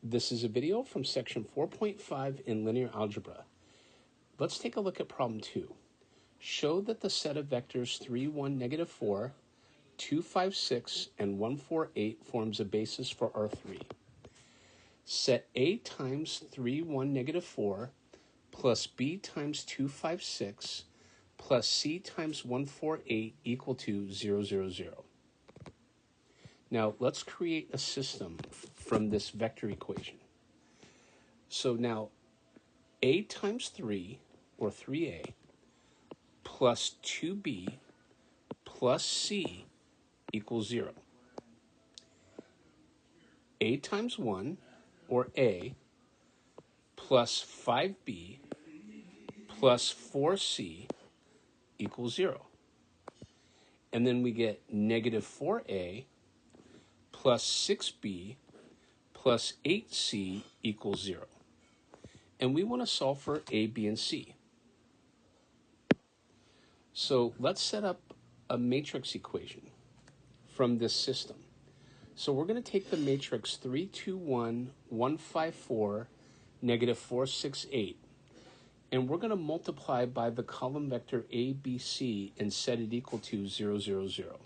This is a video from section 4.5 in linear algebra. Let's take a look at problem 2. Show that the set of vectors 3, 1, negative 4, 2, 5, 6, and 1, 4, 8 forms a basis for R3. Set A times 3, 1, negative 4 plus B times 2, 5, 6 plus C times 1, 4, 8 equal to 0, 0, 0. Now, let's create a system from this vector equation. So now, A times 3, or 3A, plus 2B plus C equals 0. A times 1, or A, plus 5B plus 4C equals 0. And then we get negative 4A plus 6B plus 8C equals 0. And we want to solve for A, B, and C. So let's set up a matrix equation from this system. So we're going to take the matrix 3, 2, 1, 1, 5, 4, negative 4, 6, 8, and we're going to multiply by the column vector A, B, C and set it equal to 0, 0, 0.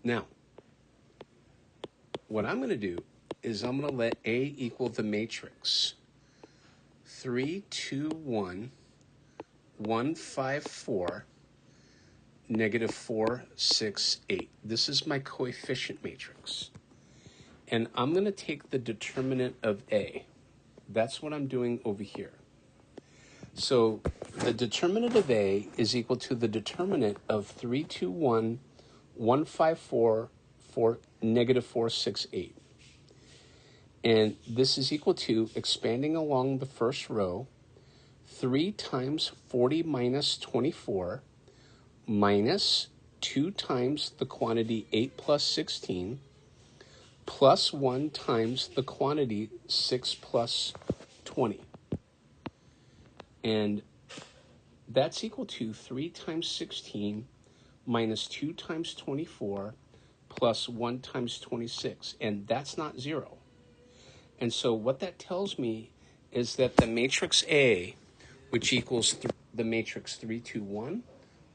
Now, what I'm going to do is I'm going to let A equal the matrix 3, 2, 1, 1, 5, 4, negative 4, 6, 8. This is my coefficient matrix. And I'm going to take the determinant of A. That's what I'm doing over here. So the determinant of A is equal to the determinant of 3, 2, 1, 1, 5, 4, negative 4, 6, 8. And this is equal to, expanding along the first row, 3 times 40 minus 24 minus 2 times the quantity 8 plus 16 plus 1 times the quantity 6 plus 20. And that's equal to 3 times 16 minus 2 times 24 plus 1 times 26. And that's not 0. And so what that tells me is that the matrix A, which equals the matrix 3, 2, 1,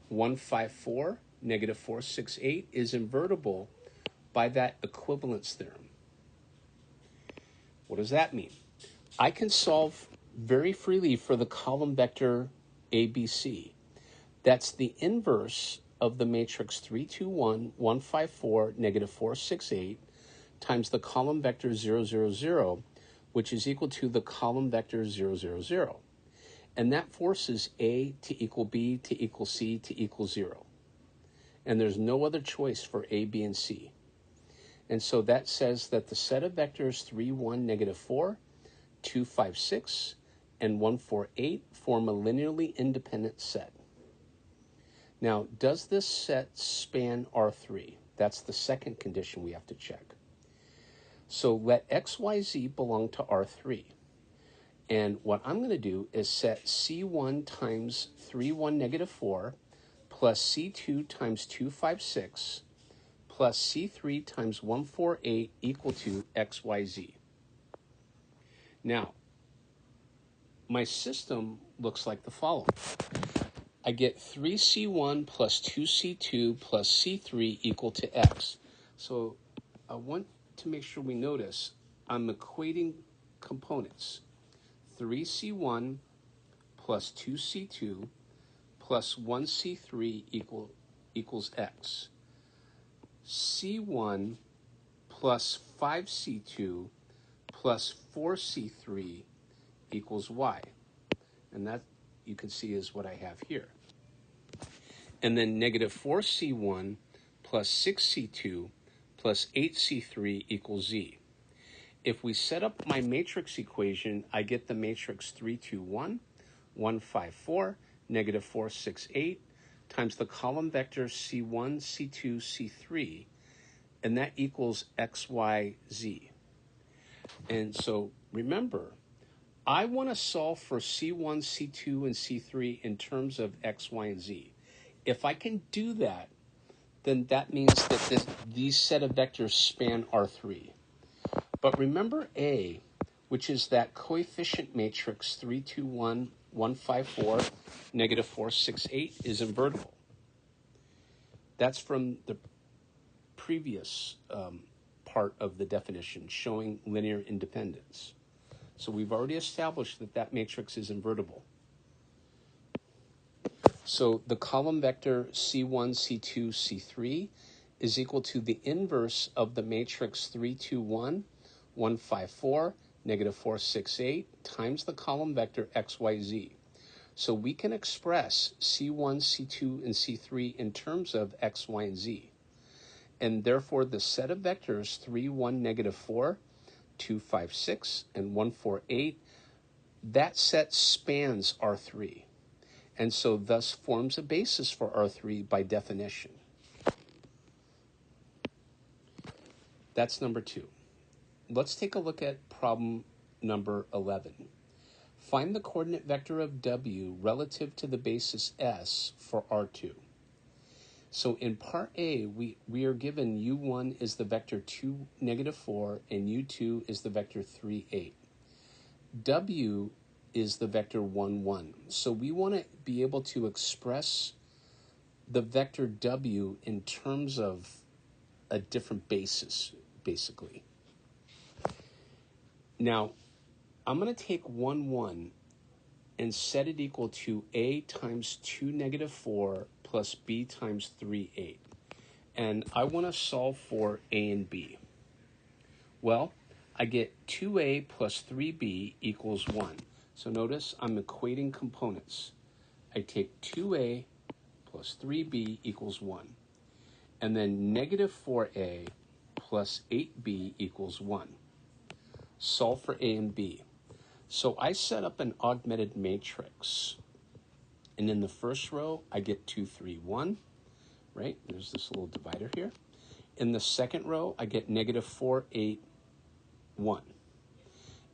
1, 5, 4, negative 4, 6, 8, is invertible by that equivalence theorem. What does that mean? I can solve very freely for the column vector ABC. That's the inverse of the matrix 3, 2, 1, 1, 5, 4, negative 4, 6, 8, times the column vector 0, 0, 0, which is equal to the column vector 0, 0, 0. And that forces A to equal B to equal C to equal 0. And there's no other choice for A, B, and C. And so that says that the set of vectors 3, 1, negative 4, 2, 5, 6, and 1, 4, 8 form a linearly independent set. Now, does this set span R3? That's the second condition we have to check. So let X, Y, Z belong to R3. And what I'm going to do is set C1 times 3, 1, negative 4 plus C2 times 2, 5, 6 plus C3 times 1, 4, 8 equal to X, Y, Z. Now, my system looks like the following. I get 3C1 plus 2C2 plus C3 equal to X. So I want to make sure we notice I'm equating components. 3C1 plus 2C2 plus 1C3 equals X. C1 plus 5C2 plus 4C3 equals Y. And that, you can see, is what I have here. And then negative 4C1 plus 6C2 plus 8C3 equals Z. If we set up my matrix equation, I get the matrix 3, 2, 1, 1, 5, 4, negative 4, 6, 8, times the column vector C1, C2, C3, and that equals X, Y, Z. And so remember, I want to solve for C1, C2, and C3 in terms of X, Y, and Z. If I can do that, then that means that these set of vectors span R3. But remember A, which is that coefficient matrix 3, 2, 1, 1, 5, 4, negative 4, 6, 8 is invertible. That's from the previous part of the definition, showing linear independence. So we've already established that that matrix is invertible. So the column vector C1, C2, C3 is equal to the inverse of the matrix 3, 2, 1, 1, 5, 4, negative 4, 6, 8 times the column vector X, Y, Z. So we can express C1, C2, and C3 in terms of X, Y, and Z. And therefore the set of vectors 3, 1, negative 4, 2, 5, 6, and 1, 4, 8, that set spans R3. And so thus forms a basis for R3 by definition. That's number 2. Let's take a look at problem number 11. Find the coordinate vector of W relative to the basis S for R2. So in part A, we are given U1 is the vector 2, negative 4, and U2 is the vector 3, 8. W is the vector 1, 1. So we want to be able to express the vector W in terms of a different basis, basically. Now, I'm going to take 1, 1 and set it equal to A times 2, negative 4 plus B times 3, 8. And I want to solve for A and B. Well, I get 2A plus 3B equals 1. So notice I'm equating components. I take 2A plus 3B equals 1. And then negative 4A plus 8B equals 1. Solve for A and B. So I set up an augmented matrix. And in the first row, I get 2, 3, 1. Right? There's this little divider here. In the second row, I get negative 4, 8, 1.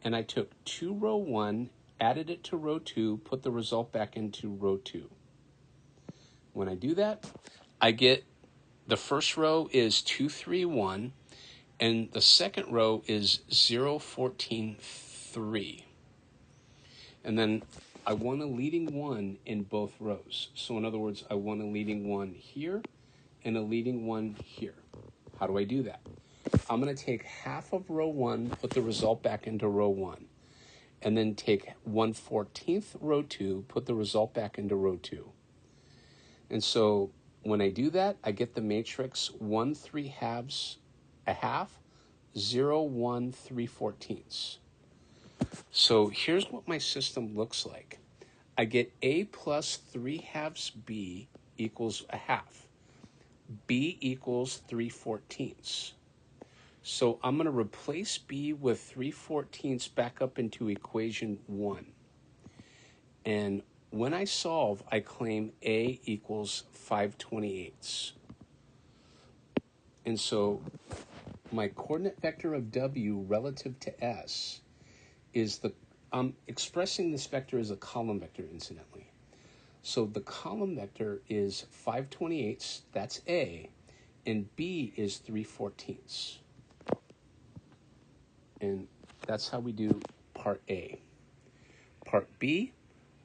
And I took 2 row 1, added it to row 2, put the result back into row 2. When I do that, I get the first row is 2, 3, 1, and the second row is 0, 14, 3. And then I want a leading 1 in both rows. So in other words, I want a leading 1 here and a leading 1 here. How do I do that? I'm going to take half of row 1, put the result back into row 1. And then take 1/14 row 2, put the result back into row 2. And so when I do that, I get the matrix 1, 3 halves, a half, 0, 1, 3/14. So here's what my system looks like. I get A plus 3 halves B equals a half. B equals 3/14. So I'm going to replace B with 3/14 back up into equation 1. And when I solve, I claim A equals 5/28. And so my coordinate vector of W relative to S is I'm expressing this vector as a column vector, incidentally. So the column vector is 5/28, that's A, and B is 3/14. And that's how we do part A. Part B,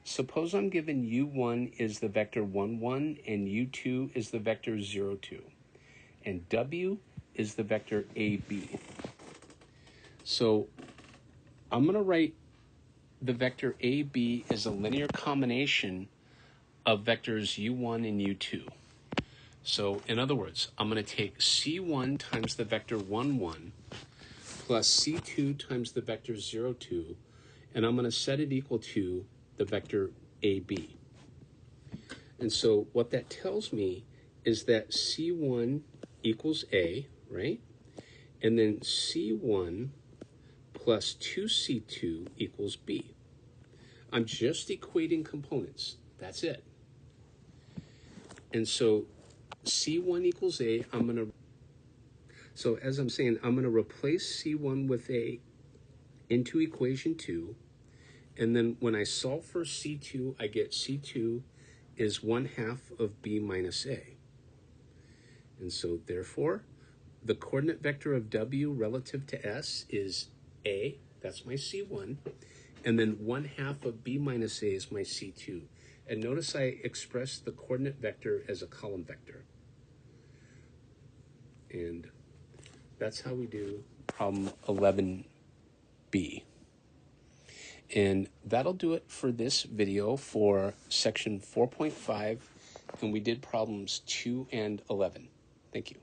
suppose I'm given U1 is the vector 1, 1, and U2 is the vector 0, 2. And W is the vector AB. So I'm going to write the vector AB as a linear combination of vectors U1 and U2. So in other words, I'm going to take C1 times the vector 1, 1 plus C2 times the vector 0, 2, and I'm going to set it equal to the vector AB. And so what that tells me is that C1 equals A, right? And then C1 plus 2C2 equals B. I'm just equating components. That's it. And so C1 equals A, so as I'm saying, I'm going to replace C1 with A into equation 2. And then when I solve for C2, I get C2 is 1/2 of B minus A. And so therefore, the coordinate vector of W relative to S is A, that's my C1, and then 1/2 of B minus A is my C2. And notice I expressed the coordinate vector as a column vector. And that's how we do problem 11B. And that'll do it for this video for section 4.5, and we did problems 2 and 11. Thank you.